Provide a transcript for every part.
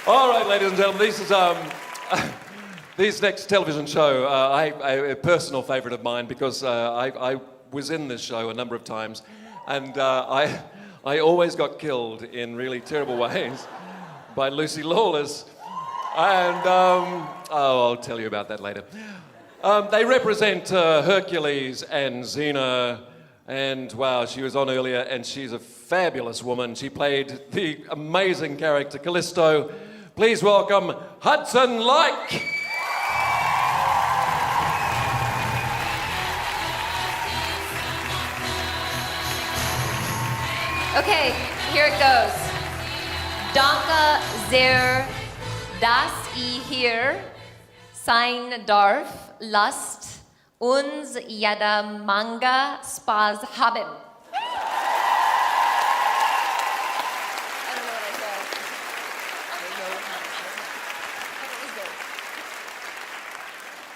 All right, ladies and gentlemen, this is this next television show, a personal favourite of mine because I was in this show a number of times, and I always got killed in really terrible ways by Lucy Lawless, and I'll tell you about that later. They represent Hercules and Xena, and wow, she was on earlier, and she's a fabulous woman. She played the amazing character Callisto. Please welcome Hudson Leick. Okay, here it goes. Danke sehr, dass ihr hier sein darf. Lasst uns jede Menge Spaß haben.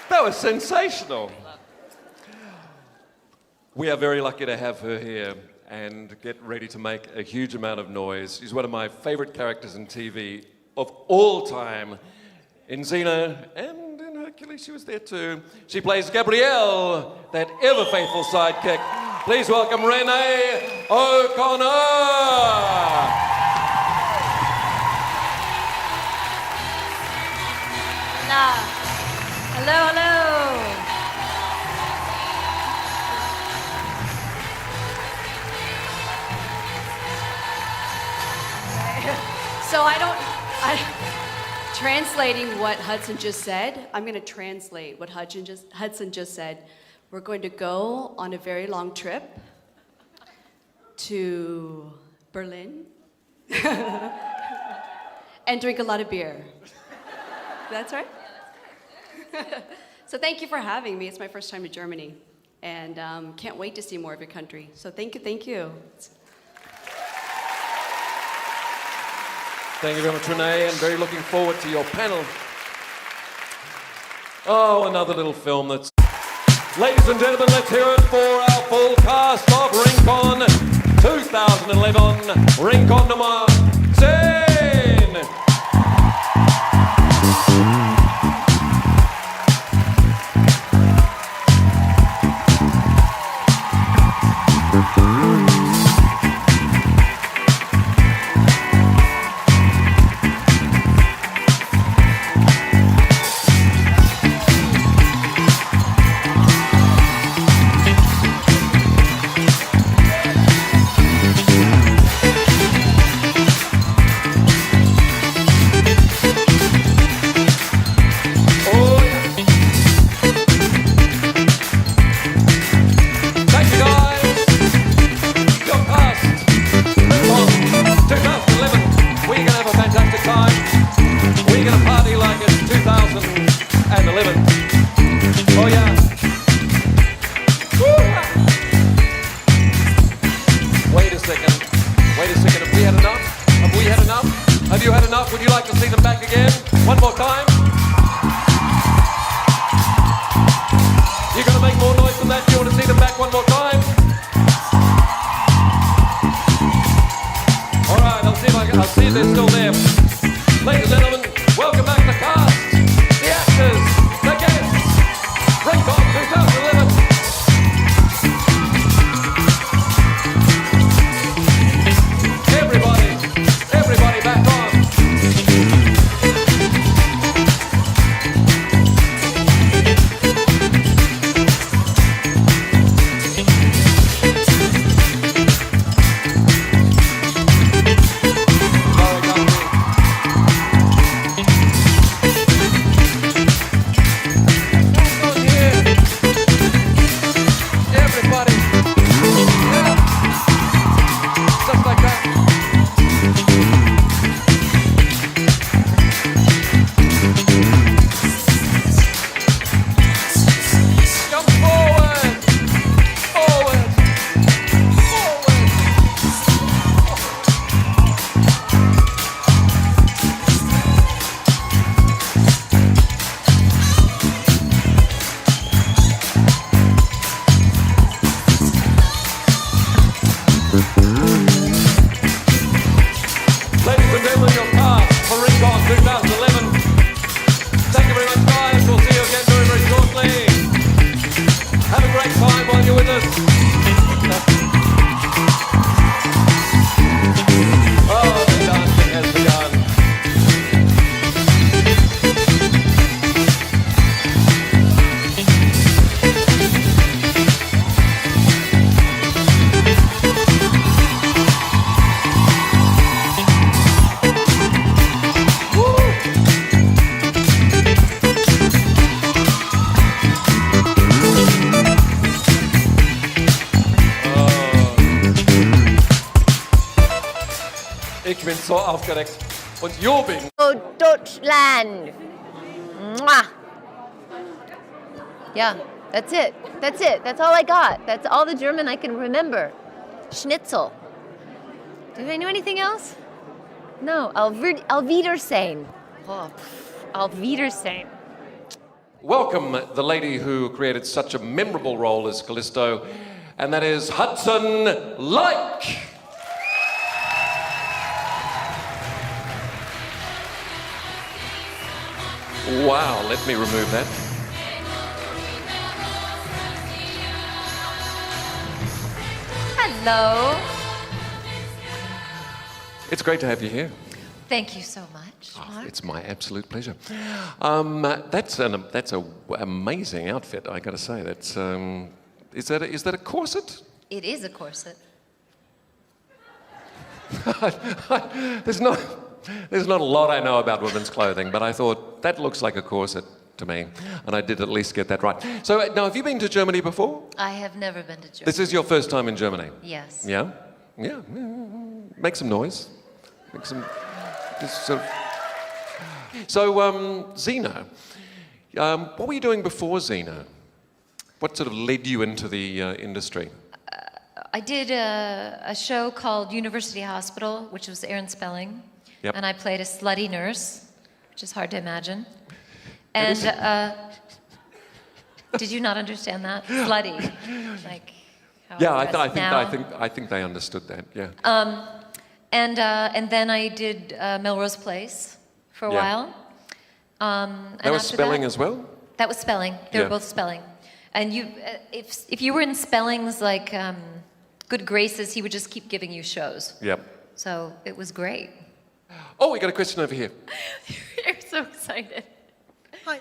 That was sensational. We are very lucky to have her here and get ready to make a huge amount of noise. She's one of my favorite characters in TV of all time. In Xena and in Hercules, she was there too. She plays Gabrielle, that ever-faithful sidekick. Please welcome Renee O'Connor. Hello, hello. So translating what Hudson just said, I'm going to translate what Hudson just said. We're going to go on a very long trip to Berlin and drink a lot of beer. That's right? So thank you for having me. It's my first time to Germany, and can't wait to see more of your country. So thank you. Thank you very much, Renee, and very looking forward to your panel. Oh, another little film that's... Ladies and gentlemen, let's hear it for our full cast of Rincon 2011, Rincon number 10. Have you had enough? Would you like to see them back again? One more time? You're going to make more noise than that? Do you want to see them back one more time? All right, I'll see if they're still there. Ladies and gentlemen, welcome back the cast, the actors, the guests, Rincon 2011. Everybody back on. Ladies and gentlemen, your cast for Rincon 2011. bin so aufgeregt. Und Jobing. Oh, Deutschland. Mwah. Yeah, that's it. That's it. That's all I got. That's all the German I can remember. Schnitzel. Did I know anything else? No. Auf Wiedersehen. Oh, auf Wiedersehen. Welcome the lady who created such a memorable role as Callisto, and that is Hudson Leick. Wow, let me remove that. Hello. It's great to have you here. Thank you so much, Mark. It's my absolute pleasure. That's an amazing outfit, I got to say. That's is that a corset? It is a corset. There's not a lot I know about women's clothing, but I thought that looks like a corset to me, and I did at least get that right. So now, have you been to Germany before? I have never been to Germany. This is your first time in Germany? Yes. Yeah? Yeah. Make some noise. Make some... Just sort of... So, Xena, what were you doing before Xena? What sort of led you into the industry? I did a show called University Hospital, which was Aaron Spelling. Yep. And I played a slutty nurse, which is hard to imagine. And did you not understand that? Slutty. Like how Yeah, I I think they understood that. Yeah. And then I did Melrose Place for a Yeah. while. That was Spelling as well? That was Spelling. They were Yeah. both Spelling. And you, if you were in Spelling's like good graces, he would just keep giving you shows. Yep. So it was great. Oh, we got a question over here. You're so excited. Hi.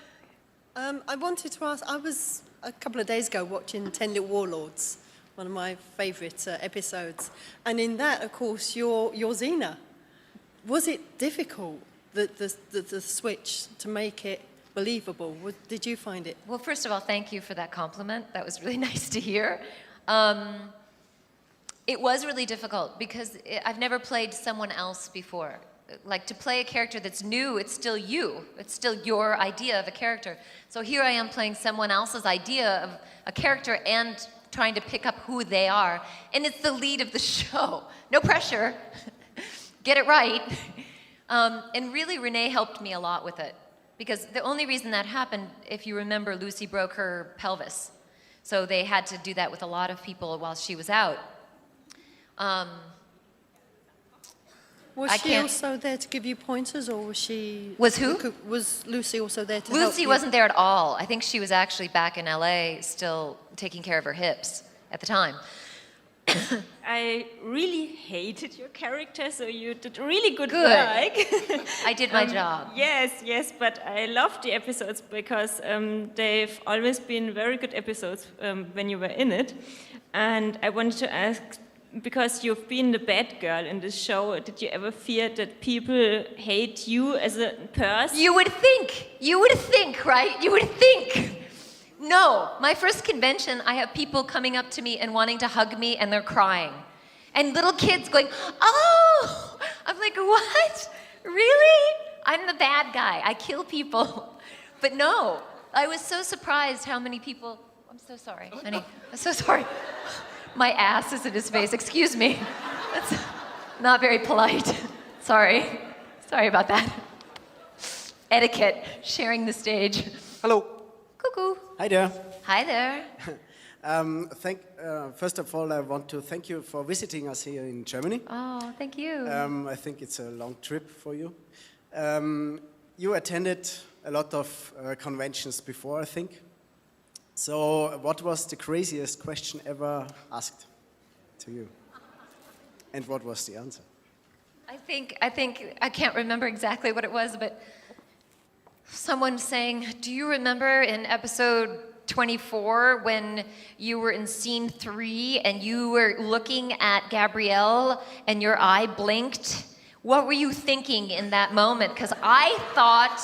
I wanted to ask, I was a couple of days ago watching 10 Little Warlords, one of my favourite episodes. And in that, of course, you're Xena. Was it difficult, the switch, to make it believable? Did you find it? Well, first of all, thank you for that compliment. That was really nice to hear. It was really difficult because I've never played someone else before. Like, to play a character that's new, it's still you. It's still your idea of a character. So here I am playing someone else's idea of a character and trying to pick up who they are. And it's the lead of the show. No pressure. Get it right. And really, Renee helped me a lot with it. Because the only reason that happened, if you remember, Lucy broke her pelvis. So they had to do that with a lot of people while she was out. Was she also there to give you pointers, or was she... Was who? Was Lucy also there to help Lucy you? wasn't there at all. I think she was actually back in LA still taking care of her hips at the time. I really hated your character, so you did really good Good. work. I did my job. Yes, but I loved the episodes because they've always been very good episodes when you were in it. And I wanted to ask, because you've been the bad girl in this show, did you ever fear that people hate you as a person? You would think, right? You would think. No, my first convention, I have people coming up to me and wanting to hug me, and they're crying. And little kids going, oh! I'm like, what? Really? I'm the bad guy. I kill people. But no, I was so surprised how many people... I'm so sorry, honey. I'm so sorry. My ass is in his face. Excuse me. That's not very polite. Sorry. Sorry about that. Etiquette, sharing the stage. Hello. Cuckoo. Hi there. Hi there. First of all, I want to thank you for visiting us here in Germany. Oh, thank you. I think it's a long trip for you. You attended a lot of conventions before, I think. So what was the craziest question ever asked to you? And what was the answer? I think I can't remember exactly what it was, but someone saying, do you remember in episode 24 when you were in scene 3 and you were looking at Gabrielle and your eye blinked? What were you thinking in that moment? Because I thought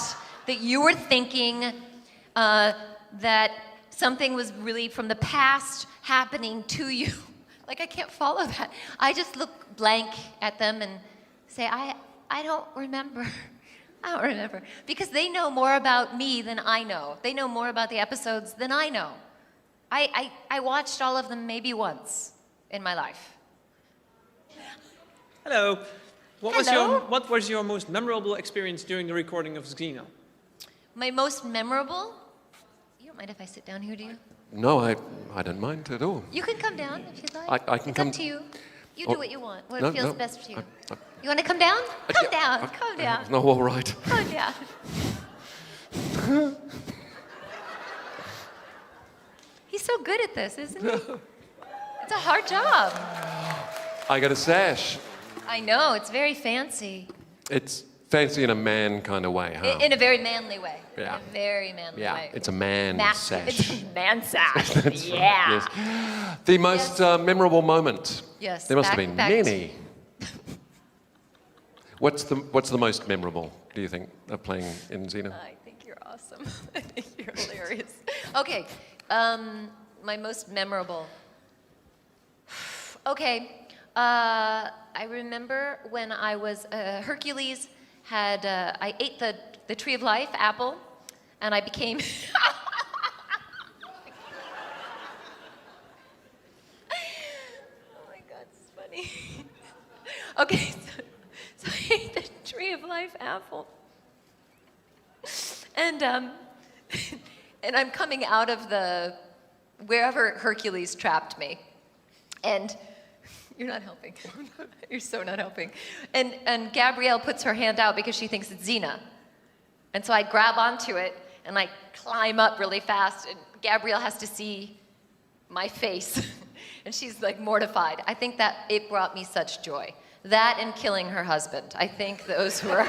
that you were thinking that something was really from the past happening to you. Like, I can't follow that. I just looked blank at them and say, I don't remember. I don't remember. Because they know more about me than I know. They know more about the episodes than I know. I watched all of them maybe once in my life. Hello. Hello. What was your most memorable experience during the recording of Xena? My most memorable? You don't mind if I sit down here, do you? No, I don't mind at all. You can come down if you'd like. I can it's come. up to you. You Oh, do what you want. What no, feels no, best to you. I- You want to come down? Come yeah, down. Come down. No, all right. Come down. He's so good at this, isn't he? It's a hard job. I got a sash. I know, it's very fancy. It's fancy in a man kind of way, huh? In a very manly way. Yeah. In a very manly Yeah, way. it's a man sash. It's a man sash. That's right, yeah. yes. The most memorable moment. Yes, There must have been back to- many. What's the most memorable, do you think, of playing in Xena? I think you're awesome. I think you're hilarious. Okay, my most memorable. Okay, I remember when I was Hercules had I ate the Tree of Life apple, and I became. Oh my God, it's funny. Okay, so I ate the Tree of Life apple, and and I'm coming out of the wherever Hercules trapped me, and. You're not helping. You're so not helping. And Gabrielle puts her hand out because she thinks it's Xena. And so I grab onto it and I climb up really fast, and Gabrielle has to see my face. And she's like mortified. I think that it brought me such joy. That and killing her husband. I think those were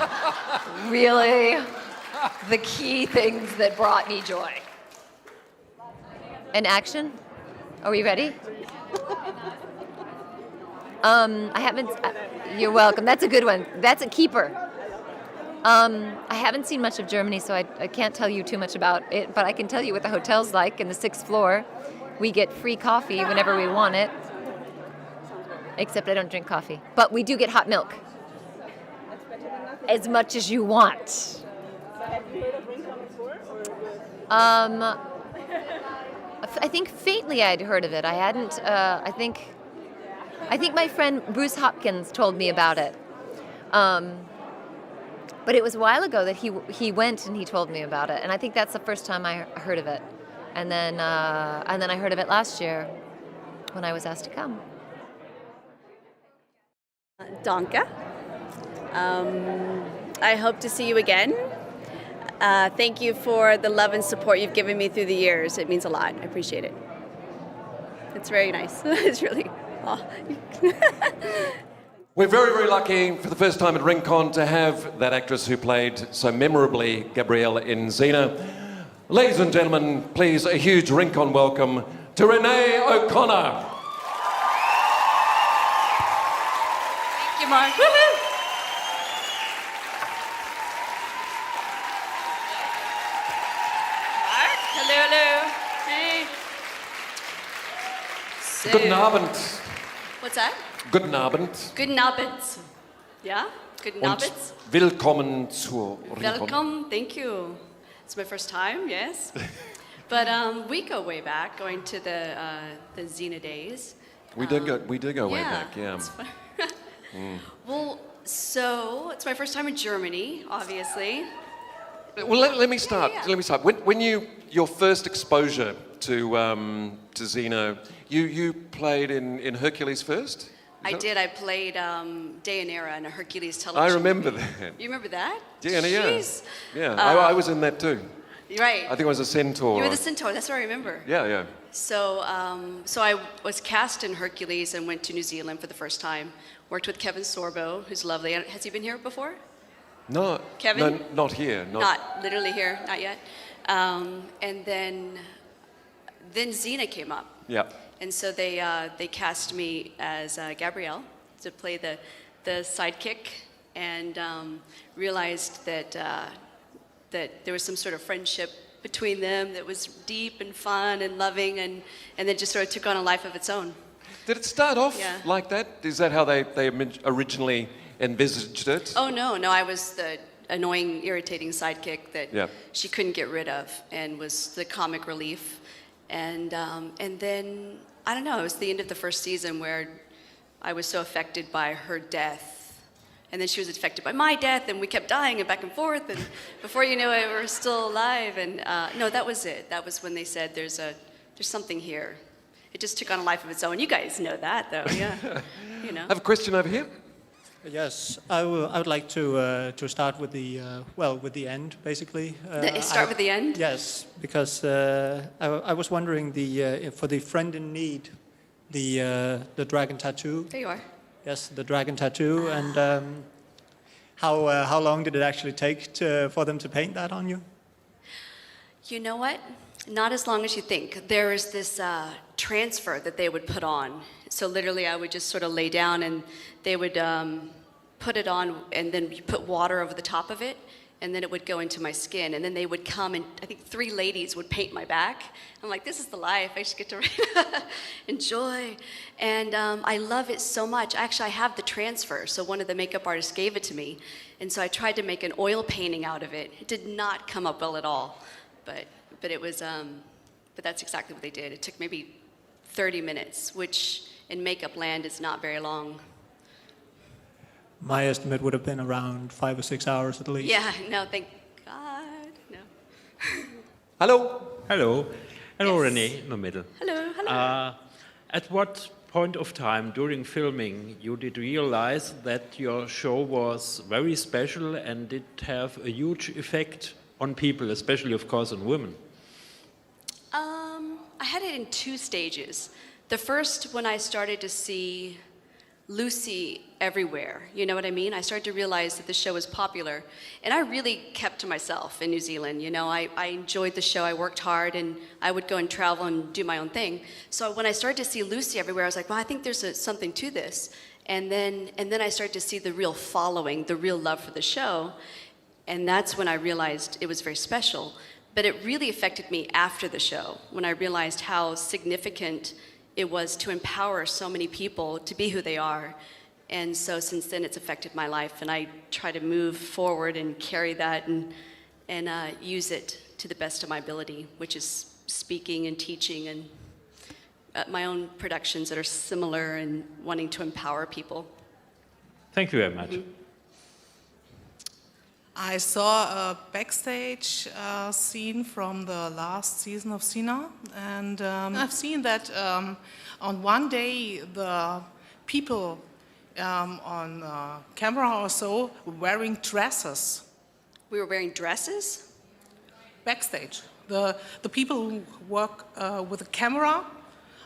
really the key things that brought me joy. And action? Are we ready? I haven't. You're welcome. That's a good one. That's a keeper. I haven't seen much of Germany, so I can't tell you too much about it. But I can tell you what the hotel's like in the 6th floor. We get free coffee whenever we want it. Except I don't drink coffee. But we do get hot milk. As much as you want. I think faintly I'd heard of it. I hadn't. I think my friend Bruce Hopkins told me about it. But it was a while ago that he went and he told me about it, and I think that's the first time I heard of it. And then I heard of it last year when I was asked to come. Danke. I hope to see you again. Thank you for the love and support you've given me through the years. It means a lot. I appreciate it. It's very nice. It's really... Oh. We're very, very lucky for the first time at Rincon to have that actress who played so memorably Gabrielle in Xena. Ladies and gentlemen, please a huge Rincon welcome to Renee O'Connor. Thank you, Mark. Woohoo! Mark, hello, hello. Hey. So, Guten Abend. what's that? Guten Abend. Guten Abend. Yeah? Guten Und Abend. willkommen zur Rincon. Welcome, thank you. It's my first time, yes. But we go way back, going to the Xena days. We do go way back, yeah. it's fun. Well, so it's my first time in Germany, obviously. Well, let me start. Yeah. Let me start. When your first exposure to Xena, you played in Hercules first? I did. I played Deianira in a Hercules television. I remember movie. that. You remember that? Yeah. Jeez. Yeah, I was in that too. Right. I think I was a centaur. You were the centaur. That's what I remember. Yeah. So, so I was cast in Hercules and went to New Zealand for the first time. Worked with Kevin Sorbo, who's lovely. Has he been here before? No, Kevin? No, not here. Not literally here, not yet. And then Xena came up. Yeah. And so they cast me as Gabrielle to play the sidekick, and realized that there was some sort of friendship between them that was deep and fun and loving, and then just sort of took on a life of its own. Did it start off Yeah. like that? Is that how they originally envisaged it. Oh no, I was the annoying, irritating sidekick that Yeah. she couldn't get rid of, and was the comic relief. And then I don't know. It was the end of the first season where I was so affected by her death, and then she was affected by my death, and we kept dying and back and forth. And before you know it, we were still alive. And no, that was it. That was when they said there's something here. It just took on a life of its own. You guys know that, though, yeah. You know. I have a question over here. Yes, I would like to start with the end, basically. Start with the end? Yes, because I was wondering for the friend in need, the dragon tattoo. There you are. Yes, the dragon tattoo, and how long did it actually take for them to paint that on you? You know what? Not as long as you think. There is this transfer that they would put on. So literally, I would just sort of lay down, and they would put it on, and then you put water over the top of it, and then it would go into my skin. And then they would come, and I think 3 ladies would paint my back. I'm like, this is the life. I just get to enjoy. And I love it so much. Actually, I have the transfer. So one of the makeup artists gave it to me. And so I tried to make an oil painting out of it. It did not come up well at all. But it was, but that's exactly what they did. It took maybe 30 minutes, which in makeup land is not very long. My estimate would have been around 5 or 6 hours at least. Yeah, no, thank God, no. Hello. Hello. Hello, Yes. Renee, in the middle. Hello. At what point of time during filming you did realize that your show was very special and did have a huge effect on people, especially, of course, on women? I had it in 2 stages. The first, when I started to see Lucy everywhere, you know what I mean? I started to realize that the show was popular. And I really kept to myself in New Zealand. You know, I enjoyed the show, I worked hard, and I would go and travel and do my own thing. So when I started to see Lucy everywhere, I was like, well, I think there's something to this. And then I started to see the real following, the real love for the show. And that's when I realized it was very special. But it really affected me after the show, when I realized how significant it was to empower so many people to be who they are. And so since then, it's affected my life, and I try to move forward and carry that and use it to the best of my ability, which is speaking and teaching and my own productions that are similar and wanting to empower people. Thank you very much. Mm-hmm. I saw a backstage scene from the last season of Xena, and I've seen that on one day the people on camera or so were wearing dresses. We were wearing dresses? Backstage. The people who work with the camera.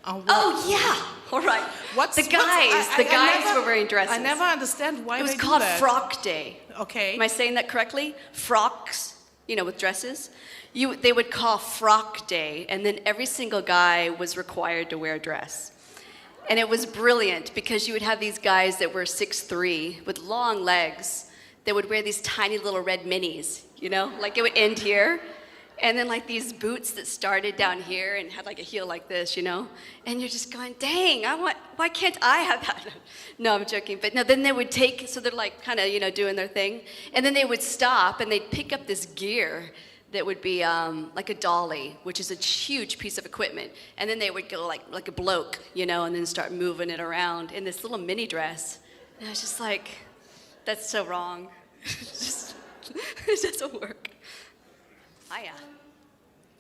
Oh yeah, all right. The guys were wearing dresses. I never understand why it was they called do that. Frock Day. Okay. Am I saying that correctly? Frocks, you know, with dresses. They would call Frock Day, and then every single guy was required to wear a dress. And it was brilliant because you would have these guys that were 6'3" with long legs that would wear these tiny little red minis, you know, like it would end here. And then like these boots that started down here and had like a heel like this, you know? And you're just going, dang, why can't I have that? No, I'm joking. But no, then they would take, so they're like kind of, you know, doing their thing. And then they would stop and they'd pick up this gear that would be like a dolly, which is a huge piece of equipment. And then they would go like a bloke, you know, and then start moving it around in this little mini dress. And I was just like, that's so wrong. It doesn't work. Hiya.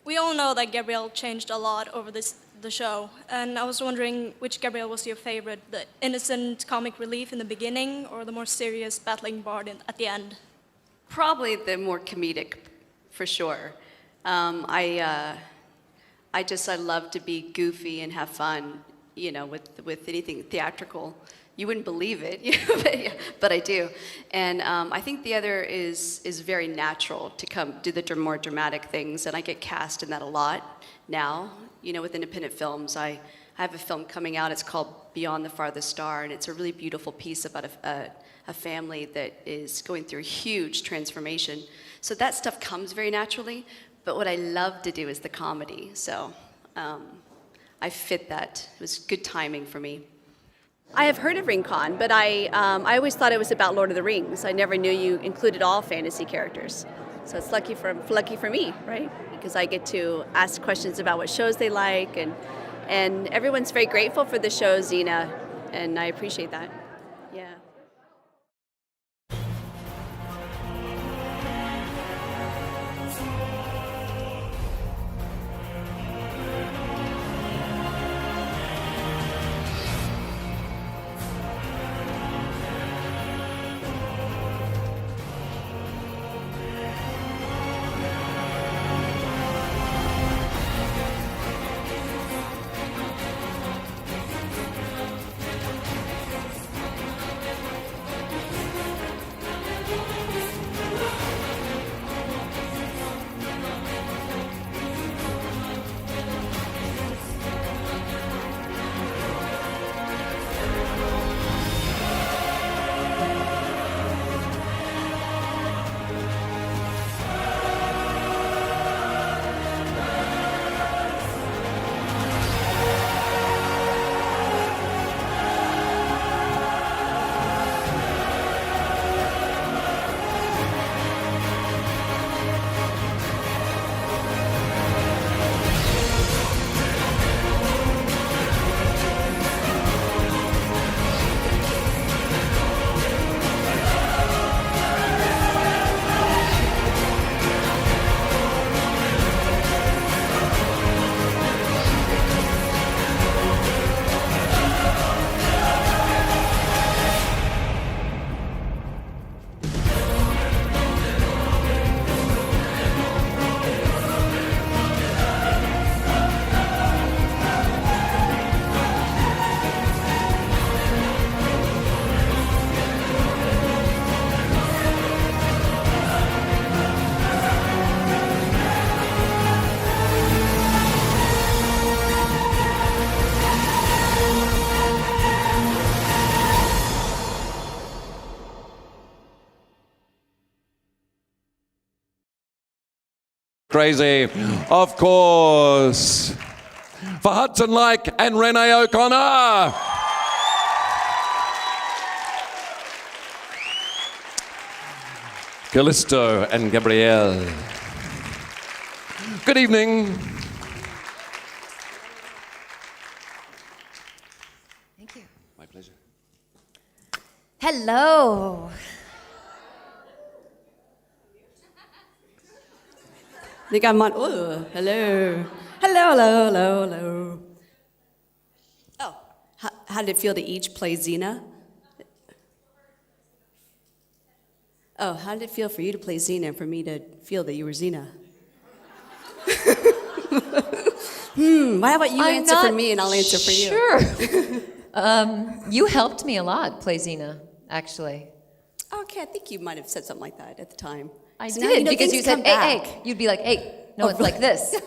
We all know that Gabrielle changed a lot over the show, and I was wondering which Gabrielle was your favorite, the innocent comic relief in the beginning or the more serious battling bard at the end? Probably the more comedic, for sure. I love to be goofy and have fun, you know, with anything theatrical. You wouldn't believe it, you know, but I do. And I think the other is very natural to come do the more dramatic things, and I get cast in that a lot now. You know, with independent films, I have a film coming out. It's called Beyond the Farthest Star, and it's a really beautiful piece about a family that is going through a huge transformation. So that stuff comes very naturally. But what I love to do is the comedy. So I fit that. It was good timing for me. I have heard of RingCon, but I always thought it was about Lord of the Rings. I never knew you included all fantasy characters. So it's lucky for me, right? Because I get to ask questions about what shows they like, and everyone's very grateful for the show Xena, and I appreciate that. Yeah. Crazy, of course, for Hudson Leick and Renee O'Connor. Callisto and Gabrielle. Good evening. Thank you. My pleasure. Hello. I think I'm on. Oh, hello. Hello. Oh, how did it feel to each play Xena? Oh, how did it feel for you to play Xena and for me to feel that you were Xena? How about you answer for me and I'll answer for you? Sure. You helped me a lot play Xena, actually. Okay, I think you might have said something like that at the time. I So did, now, because you things said, come hey, back. hey. You'd be like, hey, no, it's like this.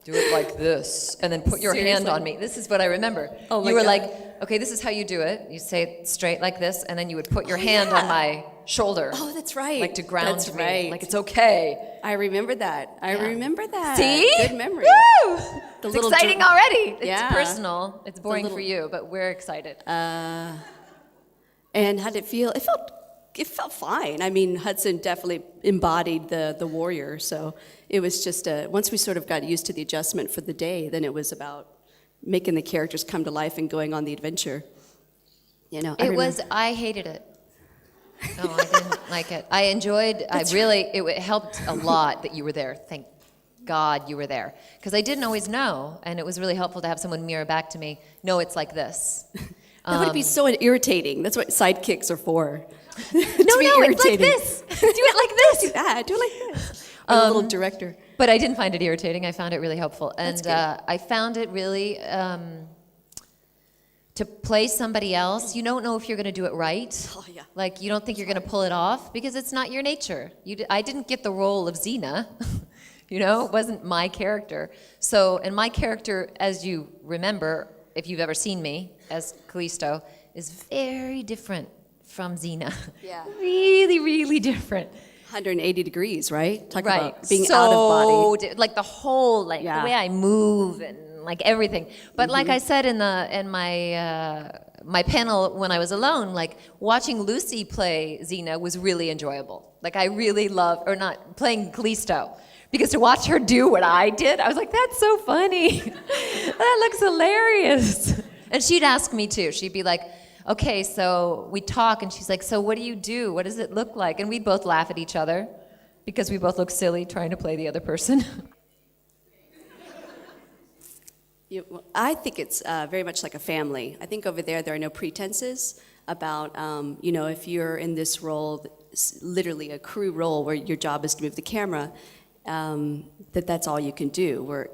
Do it like this. And then put your hand Seriously? on me. This is what I remember. Oh my you were God. like, okay, this is how you do it. You say it straight like this, and then you would put your hand on my shoulder. Oh, that's right. Like to ground That's me. right. Like it's okay. I remember that. I remember that. See? Good memory. Woo! The It's little exciting dr- already. It's Yeah. personal. It's boring little- for you, but we're excited. And how did it feel? It felt fine. I mean, Hudson definitely embodied the warrior. So it was just once we sort of got used to the adjustment for the day, then it was about making the characters come to life and going on the adventure. You know, I hated it. No, I didn't like it. I enjoyed, it helped a lot that you were there. Thank God you were there. Because I didn't always know, and it was really helpful to have someone mirror back to me, no, it's like this. That would be so irritating. That's what sidekicks are for. No, it's like this. Do it like this. Do that. Do it like this. Or the little director. But I didn't find it irritating. I found it really helpful. And That's good. I found it really, to play somebody else, you don't know if you're going to do it right. Oh, yeah. Like, you don't think you're going to pull it off because it's not your nature. I didn't get the role of Xena. You know, it wasn't my character. So, and my character, as you remember, if you've ever seen me as Callisto, is very different from Xena. Yeah. Really, really different. 180 degrees, right? Talk Right. about being out of body. Like the whole, the way I move and like everything. But like I said in my panel when I was alone, like watching Lucy play Xena was really enjoyable. Like I really love, or not, playing Callisto. Because to watch her do what I did, I was like, that's so funny. That looks hilarious. And she'd ask me too. She'd be like, okay, so we talk, and she's like, so what do you do? What does it look like? And we'd both laugh at each other because we both look silly trying to play the other person. I think it's very much like a family. I think over there are no pretenses about, if you're in this role, literally a crew role where your job is to move the camera, that's all you can do. Where,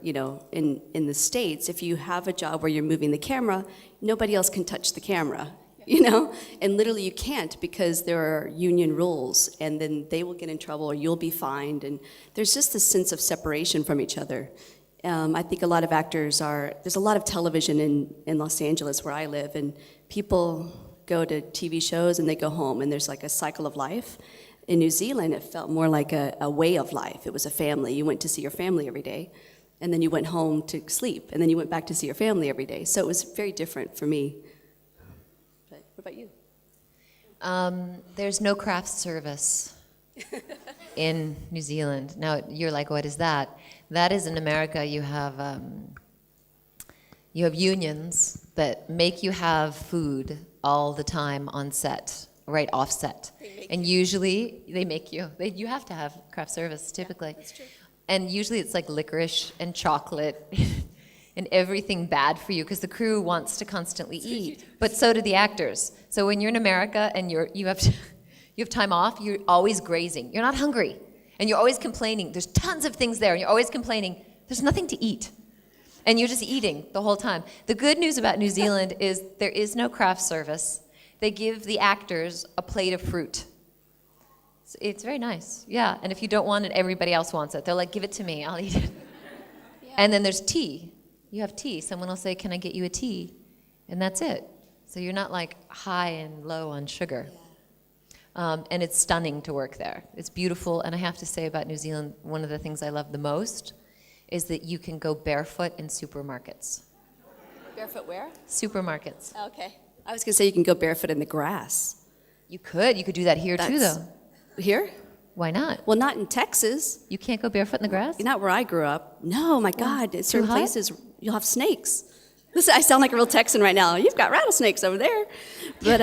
in the States, if you have a job where you're moving the camera, nobody else can touch the camera, And literally you can't because there are union rules, and then they will get in trouble or you'll be fined, and there's just this sense of separation from each other. I think a lot of actors there's a lot of television in Los Angeles where I live, and people go to TV shows and they go home, and there's like a cycle of life. In New Zealand, it felt more like a way of life. It was a family. You went to see your family every day, and then you went home to sleep, and then you went back to see your family every day. So it was very different for me. But what about you? There's no craft service in New Zealand. Now, you're like, what is that? That is in America, you have unions that make you have food all the time on set, right off set. And usually they make you. You have to have craft service, typically. Yeah, that's true. And usually it's like licorice and chocolate and everything bad for you because the crew wants to constantly eat. But so do the actors. So when you're in America and you have time off, you're always grazing. You're not hungry. And you're always complaining. There's tons of things there, and you're always complaining. There's nothing to eat. And you're just eating the whole time. The good news about New Zealand is there is no craft service. They give the actors a plate of fruit. It's very nice, yeah. And if you don't want it, everybody else wants it. They're like, give it to me, I'll eat it. Yeah. And then there's tea. You have tea. Someone will say, can I get you a tea? And that's it. So you're not like high and low on sugar. Yeah. And it's stunning to work there. It's beautiful. And I have to say about New Zealand, one of the things I love the most is that you can go barefoot in supermarkets. Barefoot where? Supermarkets. Okay. I was going to say you can go barefoot in the grass. You could do that here too, though. Here? Why not? Well, not in Texas. You can't go barefoot in the grass? Not where I grew up. No, my God. At certain places, you'll have snakes. Listen, I sound like a real Texan right now. You've got rattlesnakes over there. But,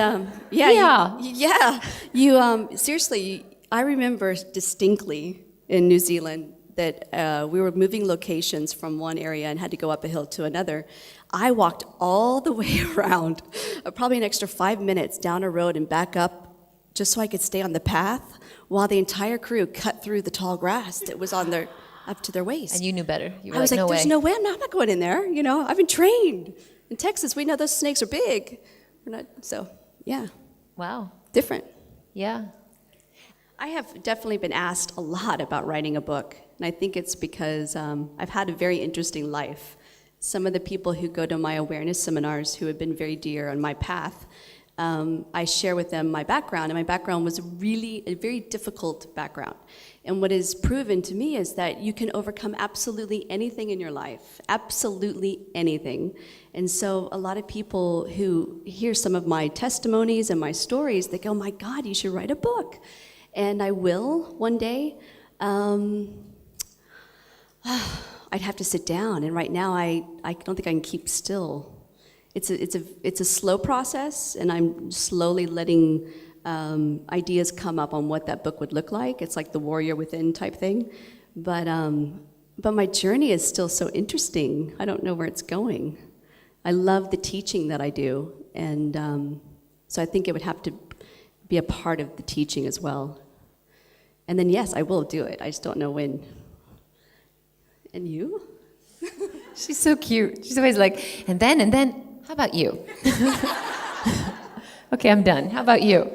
seriously, I remember distinctly in New Zealand that we were moving locations from one area and had to go up a hill to another. I walked all the way around, probably an extra 5 minutes down a road and back up just so I could stay on the path while the entire crew cut through the tall grass that was on up to their waist. And you knew better. You were I was like, no there's way. no way. I'm not going in there. I've been trained. In Texas, we know those snakes are big. Yeah. Wow. Different. Yeah. I have definitely been asked a lot about writing a book, and I think it's because I've had a very interesting life. Some of the people who go to my awareness seminars who have been very dear on my path, I share with them my background, and my background was really a very difficult background. And what is proven to me is that you can overcome absolutely anything in your life, absolutely anything. And so a lot of people who hear some of my testimonies and my stories, they go, my God, you should write a book. And I will one day. I'd have to sit down, and right now I don't think I can keep still. It's a slow process, and I'm slowly letting ideas come up on what that book would look like. It's like the warrior within type thing, but my journey is still so interesting. I don't know where it's going. I love the teaching that I do, and so I think it would have to be a part of the teaching as well. And then yes, I will do it. I just don't know when. And you? She's so cute. She's always like, and then, how about you? Okay, I'm done. How about you?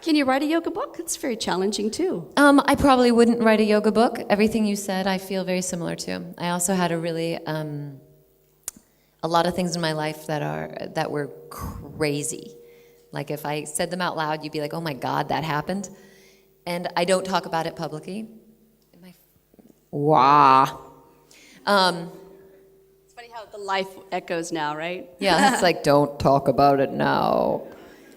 Can you write a yoga book? It's very challenging too. I probably wouldn't write a yoga book. Everything you said, I feel very similar to. I also had a really, a lot of things in my life that were crazy. Like if I said them out loud, you'd be like, oh my God, that happened. And I don't talk about it publicly. Wow. It's Funny how the life echoes now, right? Yeah, it's like, don't talk about it now.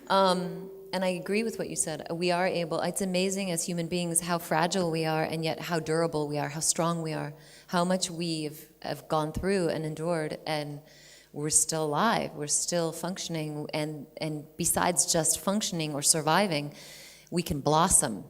And I agree with what you said. We are able, it's amazing as human beings how fragile we are and yet how durable we are, how strong we are, how much we have gone through and endured, and we're still alive, we're still functioning, and besides just functioning or surviving, we can blossom,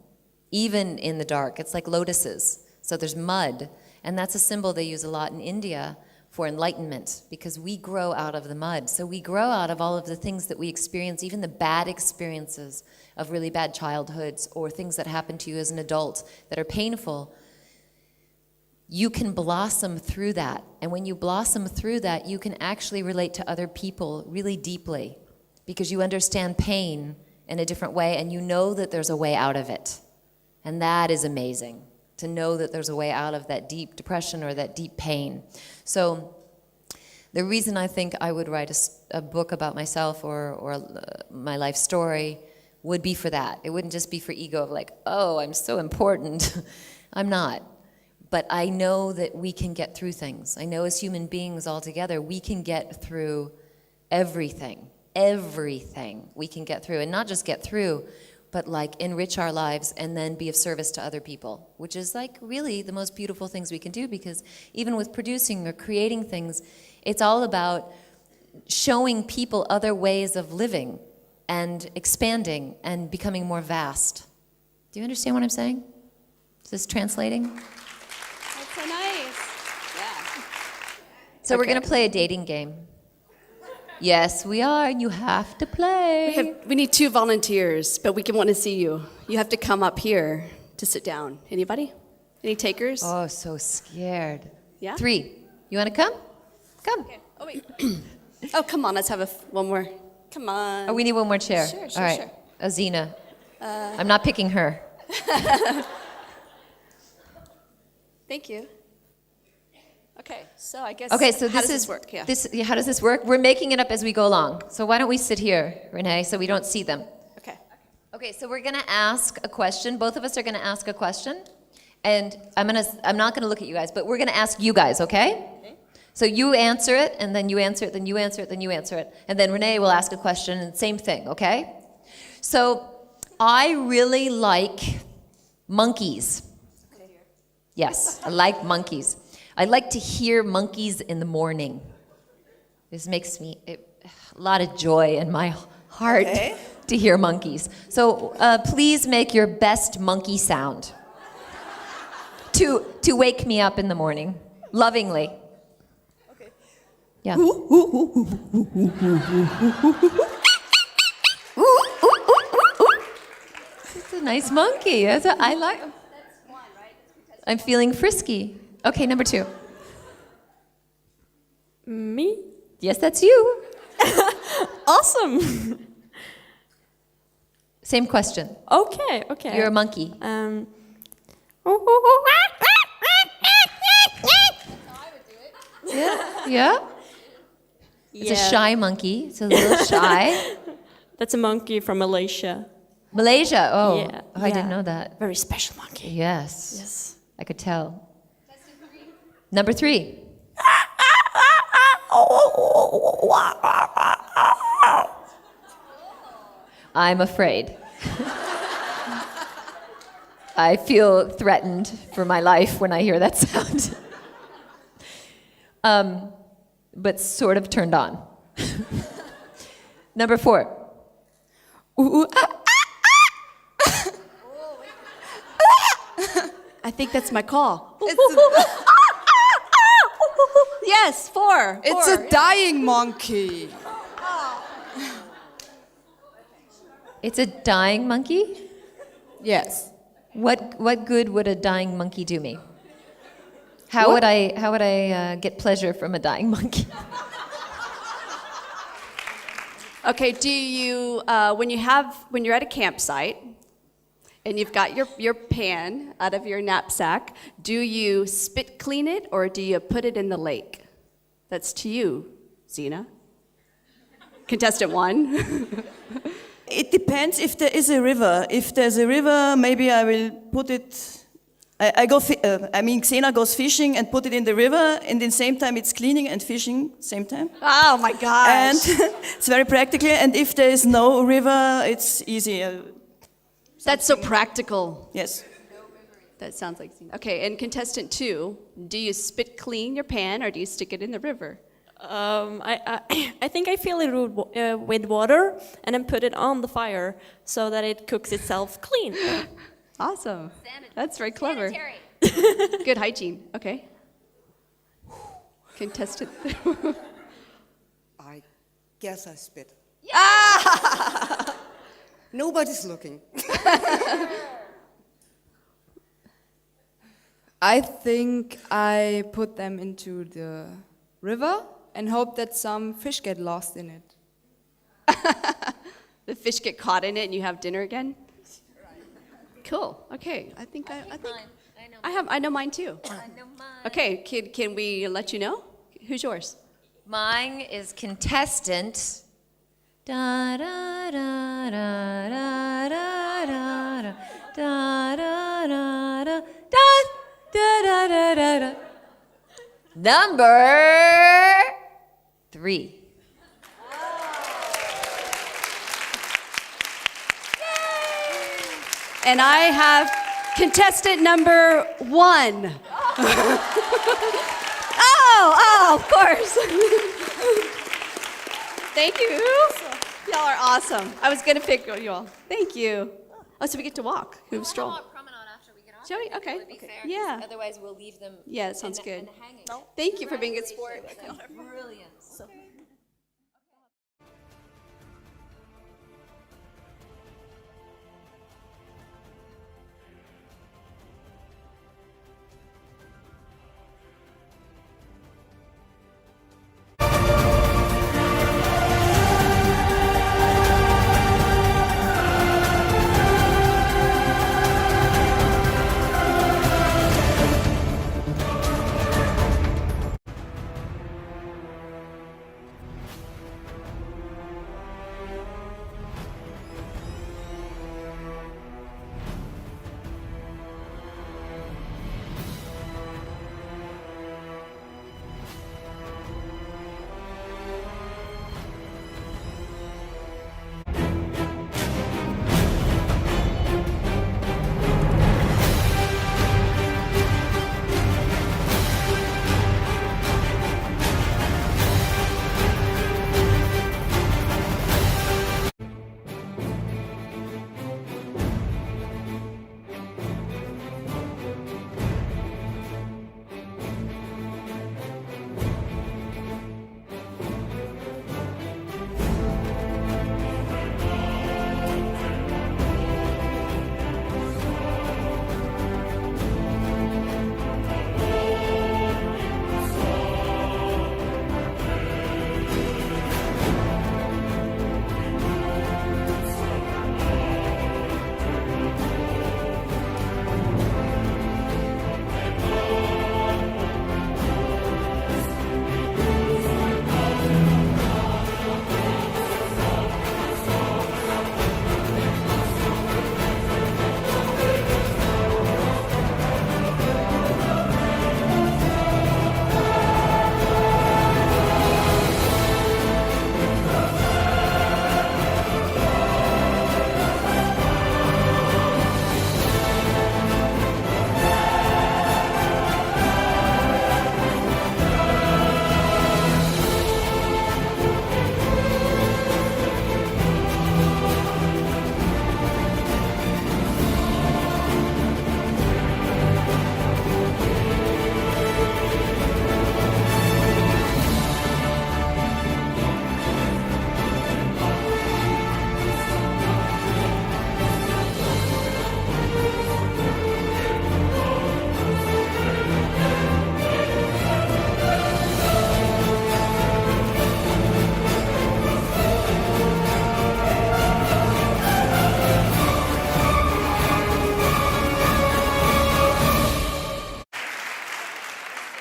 even in the dark. It's like lotuses. So there's mud, and that's a symbol they use a lot in India for enlightenment, because we grow out of the mud. So we grow out of all of the things that we experience, even the bad experiences of really bad childhoods or things that happen to you as an adult that are painful. You can blossom through that. And when you blossom through that, you can actually relate to other people really deeply, because you understand pain in a different way and you know that there's a way out of it. And that is amazing, to know that there's a way out of that deep depression or that deep pain. So the reason I think I would write a book about myself or my life story would be for that. It wouldn't just be for ego of like, oh, I'm so important. I'm not. But I know that we can get through things. I know as human beings all together, we can get through everything. Everything we can get through. And not just get through, but like enrich our lives and then be of service to other people, which is like really the most beautiful things we can do, because even with producing or creating things, it's all about showing people other ways of living and expanding and becoming more vast. Do you understand what I'm saying? Is this translating? That's so nice. Yeah. So we're going to play a dating game. Yes, we are, and you have to play. We need 2 volunteers, but we want to see you. You have to come up here to sit down. Anybody? Any takers? Oh, so scared. Yeah? 3. You want to come? Come. Okay. Oh, wait. Oh, come on. Let's have one more. Come on. Oh, we need one more chair. Sure. All right. Xena. I'm not picking her. Thank you. Okay, so I guess. Okay, so how does this work? Yeah. How does this work? We're making it up as we go along. So why don't we sit here, Renee, so we don't see them? Okay. Okay, so we're going to ask a question. Both of us are going to ask a question. And I'm not going to look at you guys, but we're going to ask you guys, okay? So you answer it, and then you answer it, then you answer it, then you answer it. And then Renee will ask a question, and same thing, okay? So I really like monkeys. Yes, I like monkeys. I like to hear monkeys in the morning. This makes me a lot of joy in my heart to hear monkeys. So please make your best monkey sound to wake me up in the morning, lovingly. Okay. Yeah. It's a nice monkey. I like. That's one, right? I'm feeling frisky. Okay, number 2. Me? Yes, that's you. Awesome. Same question. Okay. You're a monkey. Yeah? It's a shy monkey. It's a little shy. That's a monkey from Malaysia. Malaysia. Oh, Yeah. I didn't know that. Very special monkey. Yes. I could tell. Number 3. I'm afraid. I feel threatened for my life when I hear that sound. But sort of turned on. Number 4. I think that's my call. Yes, 4. It's a dying monkey. It's a dying monkey? Yes. What good would a dying monkey do me? How would I get pleasure from a dying monkey? Okay, do you when you're at a campsite and you've got your pan out of your knapsack, do you spit clean it or do you put it in the lake? That's to you, Xena. Contestant 1. It depends if there is a river. If there's a river, maybe I will put it Xena goes fishing and put it in the river, and in the same time it's cleaning and fishing, same time. Oh my gosh. And it's very practical, and if there is no river, it's easy. That's so practical. Yes. That sounds like Xena. Okay, and contestant 2, do you spit clean your pan or do you stick it in the river? I think I fill it with water and then put it on the fire so that it cooks itself clean. Awesome. That's very clever. Good hygiene. Okay. Contestant. I guess I spit. Ah! Nobody's looking. I think I put them into the river and hope that some fish get lost in it. The fish get caught in it and you have dinner again? Cool. Okay. I know mine too. I know mine. Okay, can we let you know? Who's yours? Mine is contestant. Da da da da da da da da da da da da da da da. Number 3. And I have contestant number 1. Oh, of course. Thank you. Y'all are awesome. I was going to pick you all. Thank you. Oh, so we get to walk. Who's stroll? Promenade after we get off. Shall we? Okay. Would be fair, Yeah. Otherwise, we'll leave them. Yeah, that sounds good. Hanging. Thank you for being a good sport. Brilliant.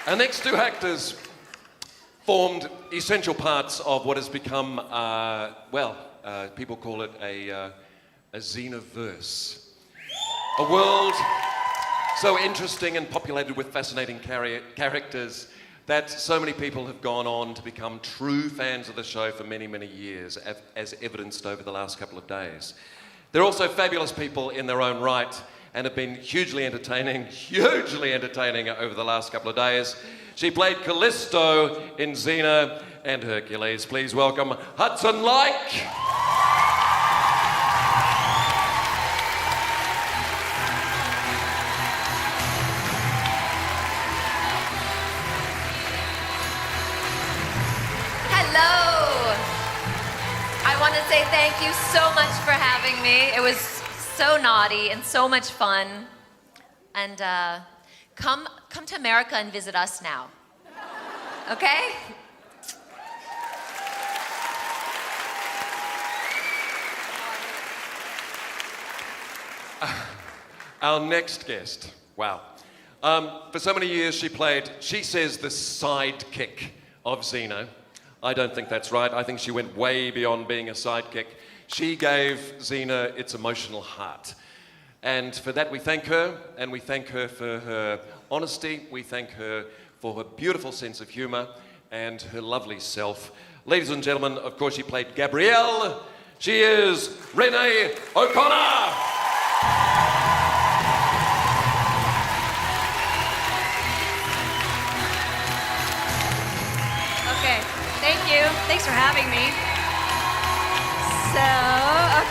Our next 2 actors formed essential parts of what has become, people call it a Xena-verse. A world so interesting and populated with fascinating characters that so many people have gone on to become true fans of the show for many, many years, as evidenced over the last couple of days. They're also fabulous people in their own right and have been hugely entertaining over the last couple of days. She played Callisto in Xena and Hercules. Please welcome Hudson Leick. Hello. I want to say thank you so much for having me. It was so naughty and so much fun. And come to America and visit us now. Okay? Our next guest, wow. For so many years she says, the sidekick of Xena. I don't think that's right. I think she went way beyond being a sidekick. She gave Xena its emotional heart. And for that we thank her, and we thank her for her honesty. We thank her for her beautiful sense of humor and her lovely self. Ladies and gentlemen, of course she played Gabrielle. She is Renee O'Connor. Okay, thank you. Thanks for having me.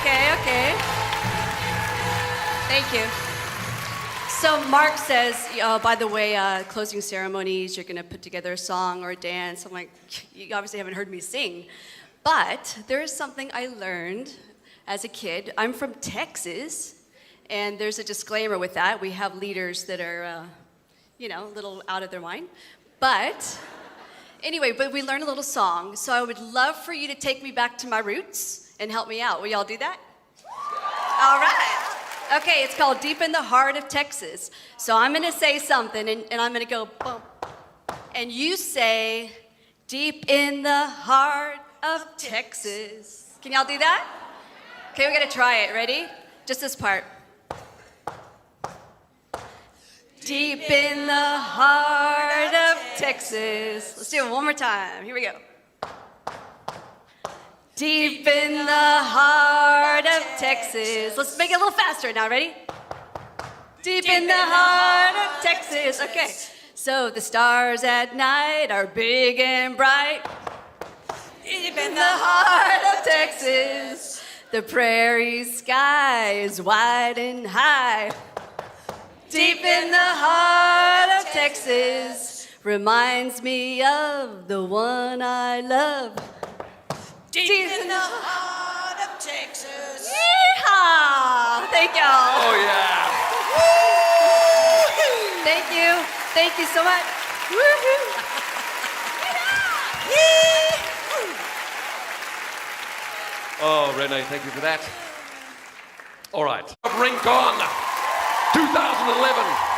Okay. Thank you. So Mark says, by the way, closing ceremonies, you're going to put together a song or a dance. I'm like, you obviously haven't heard me sing. But there is something I learned as a kid. I'm from Texas, and there's a disclaimer with that. We have leaders that are, a little out of their mind. But anyway, we learned a little song. So I would love for you to take me back to my roots and help me out. Will y'all do that? All right. Okay, it's called Deep in the Heart of Texas. So I'm going to say something, and I'm going to go, boom. And you say, deep in the heart of Texas. Can y'all do that? Okay, we're going to try it. Ready? Just this part. Deep in the heart of Texas. Let's do it one more time. Here we go. Deep in the heart of Texas. Let's make it a little faster now. Ready? Deep in the heart of Texas. Okay. So the stars at night are big and bright. Deep in the heart of Texas. The prairie sky is wide and high. Deep in the heart of Texas. Reminds me of the one I love. Deep in the heart of Texas. Yeehaw! Thank y'all. Oh, yeah. Thank you. Thank you so much. Woo-hoo. Oh, Renee, thank you for that. All right. Rincon, 2011.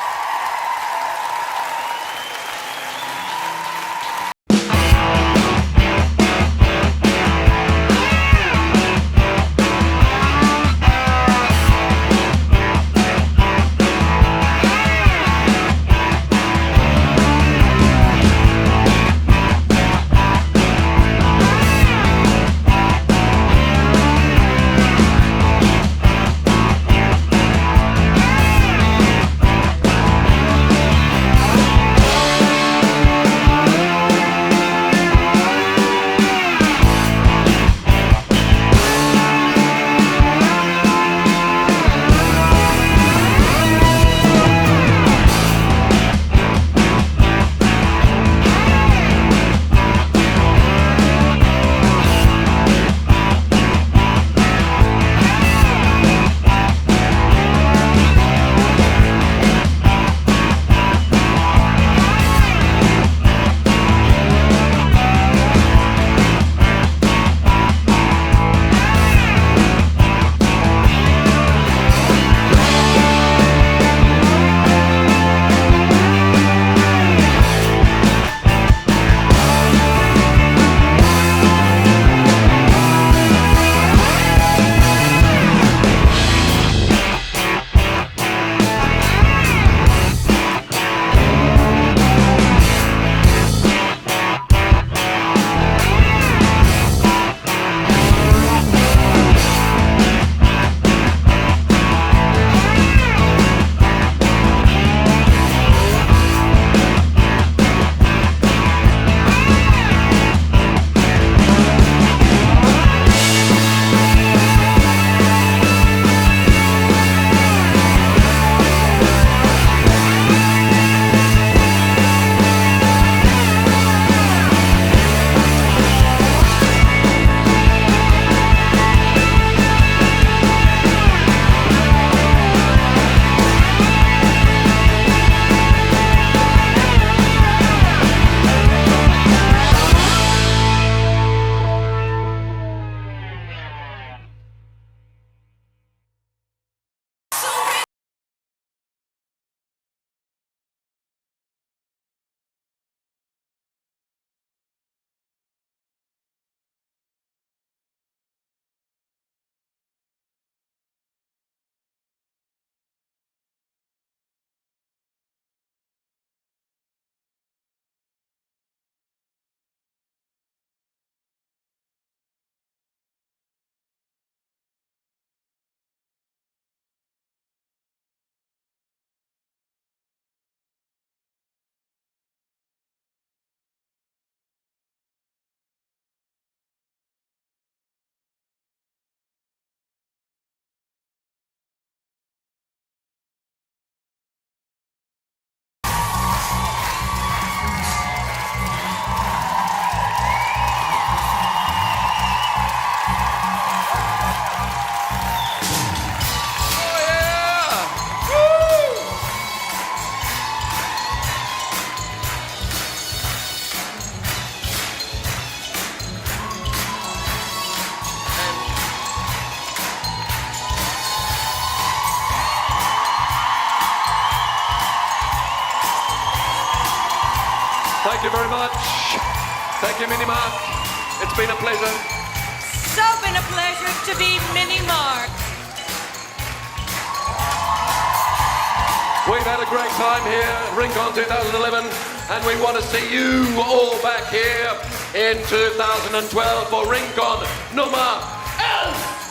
Thank you very much. Thank you, Mini Mark. It's been a pleasure. So been a pleasure to be Mini Mark. We've had a great time here at Rincon 2011, and we want to see you all back here in 2012 for Rincon nummer 11.